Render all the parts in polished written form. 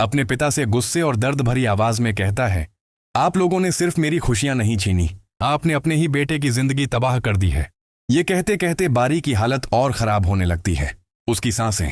अपने पिता से गुस्से और दर्द भरी आवाज में कहता है, आप लोगों ने सिर्फ मेरी खुशियां नहीं छीनी, आपने अपने ही बेटे की जिंदगी तबाह कर दी है। ये कहते कहते बारी की हालत और खराब होने लगती है। उसकी सांसें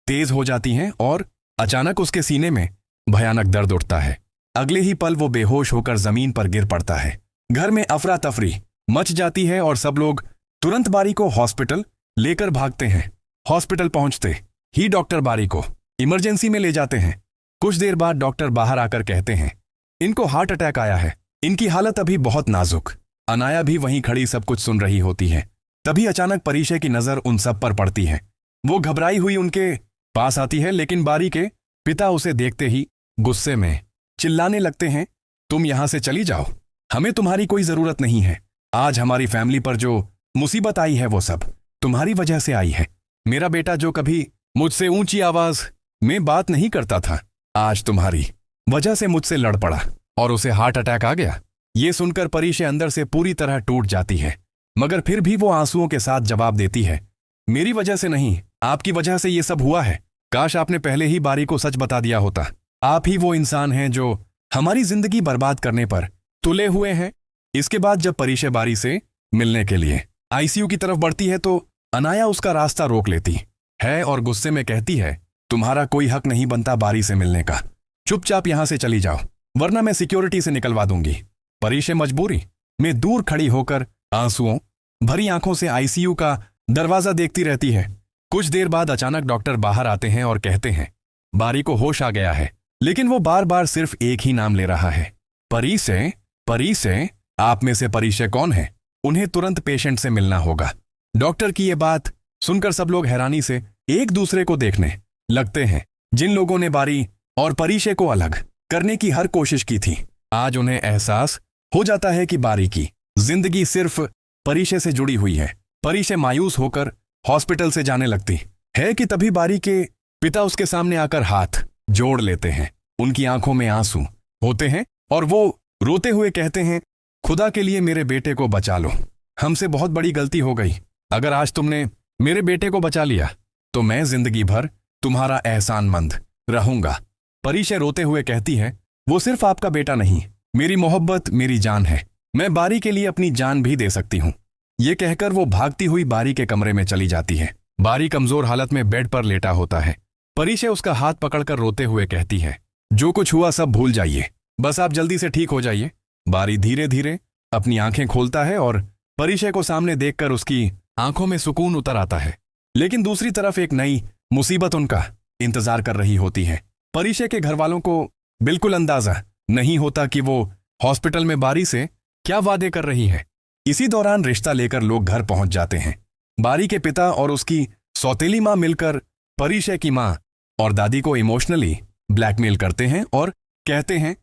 तेज हो जाती हैं और अचानक उसके सीने में भयानक दर्द उठता है। अगले ही पल वो बेहोश होकर जमीन पर गिर पड़ता है। घर में अफरा तफरी मच जाती है और सब लोग तुरंत बारी को हॉस्पिटल लेकर भागते हैं। हॉस्पिटल पहुंचते ही डॉक्टर बारी को इमरजेंसी में ले जाते हैं। कुछ देर बाद डॉक्टर बाहर आकर कहते हैं, इनको हार्ट अटैक आया है, इनकी हालत अभी बहुत नाजुक। अनाया भी वहीं खड़ी सब कुछ सुन रही होती है। तभी अचानक परीशे की नजर उन सब पर पड़ती है। वो घबराई हुई उनके पास आती है, लेकिन बारी के पिता उसे देखते ही गुस्से में चिल्लाने लगते हैं, तुम यहां से चली जाओ, हमें तुम्हारी कोई जरूरत नहीं है। आज हमारी फैमिली पर जो मुसीबत आई है वो सब तुम्हारी वजह से आई है। मेरा बेटा जो कभी मुझसे ऊंची आवाज में बात नहीं करता था, आज तुम्हारी वजह से मुझसे लड़ पड़ा और उसे हार्ट अटैक आ गया। ये सुनकर परीशे अंदर से पूरी तरह टूट जाती है, मगर फिर भी वो आंसुओं के साथ जवाब देती है, मेरी वजह से नहीं, आपकी वजह से ये सब हुआ है। काश आपने पहले ही बारी को सच बता दिया होता। आप ही वो इंसान हैं जो हमारी जिंदगी बर्बाद करने पर तुले हुए हैं। इसके बाद जब परीशे बारी से मिलने के लिए आईसीयू की तरफ बढ़ती है तो अनाया उसका रास्ता रोक लेती है और गुस्से में कहती है, तुम्हारा कोई हक नहीं बनता बारी से मिलने का, चुपचाप यहां से चली जाओ वरना मैं सिक्योरिटी से निकलवा दूंगी। परीशे मजबूरी में दूर खड़ी होकर आंसुओं भरी आंखों से आईसीयू का दरवाजा देखती रहती है। कुछ देर बाद अचानक डॉक्टर बाहर आते हैं और कहते हैं, बारी को होश आ गया है, लेकिन वो बार बार सिर्फ एक ही नाम ले रहा है, परीशे। परीशे, आप में से परीशे कौन है? उन्हें तुरंत पेशेंट से मिलना होगा। डॉक्टर की ये बात सुनकर सब लोग हैरानी से एक दूसरे को देखने लगते हैं। जिन लोगों ने बारी और परीशे को अलग करने की हर कोशिश की थी, आज उन्हें एहसास हो जाता है कि बारी की जिंदगी सिर्फ परीशे से जुड़ी हुई है। परीशे मायूस होकर हॉस्पिटल से जाने लगती है कि तभी बारी के पिता उसके सामने आकर हाथ जोड़ लेते हैं। उनकी आंखों में आंसू होते हैं और वो रोते हुए कहते हैं, खुदा के लिए मेरे बेटे को बचा लो, हमसे बहुत बड़ी गलती हो गई। अगर आज तुमने मेरे बेटे को बचा लिया तो मैं जिंदगी भर तुम्हारा एहसानमंद रहूंगा। परीशे रोते हुए कहती है, वो सिर्फ आपका बेटा नहीं, मेरी मोहब्बत, मेरी जान है, मैं बारी के लिए अपनी जान भी दे सकती हूँ। ये कहकर वो भागती हुई बारी के कमरे में चली जाती है। बारी कमजोर हालत में बेड पर लेटा होता है। परीशे उसका हाथ पकड़कर रोते हुए कहती है, जो कुछ हुआ सब भूल जाइए, बस आप जल्दी से ठीक हो जाइए। बारी धीरे धीरे अपनी आंखें खोलता है और परीशे को सामने देखकर उसकी आंखों में सुकून उतर आता है। लेकिन दूसरी तरफ एक नई मुसीबत उनका इंतजार कर रही होती है। परीशे के घर वालों को बिल्कुल अंदाजा नहीं होता कि वो हॉस्पिटल में बारी से क्या वादे कर रही है। इसी दौरान रिश्ता लेकर लोग घर पहुंच जाते हैं। बारी के पिता और उसकी सौतेली मां मिलकर परीशे की मां और दादी को इमोशनली ब्लैकमेल करते हैं और कहते हैं,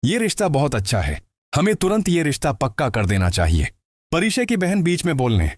ये रिश्ता बहुत अच्छा है, हमें तुरंत ये रिश्ता पक्का कर देना चाहिए। परीशे की बहन बीच में बोलने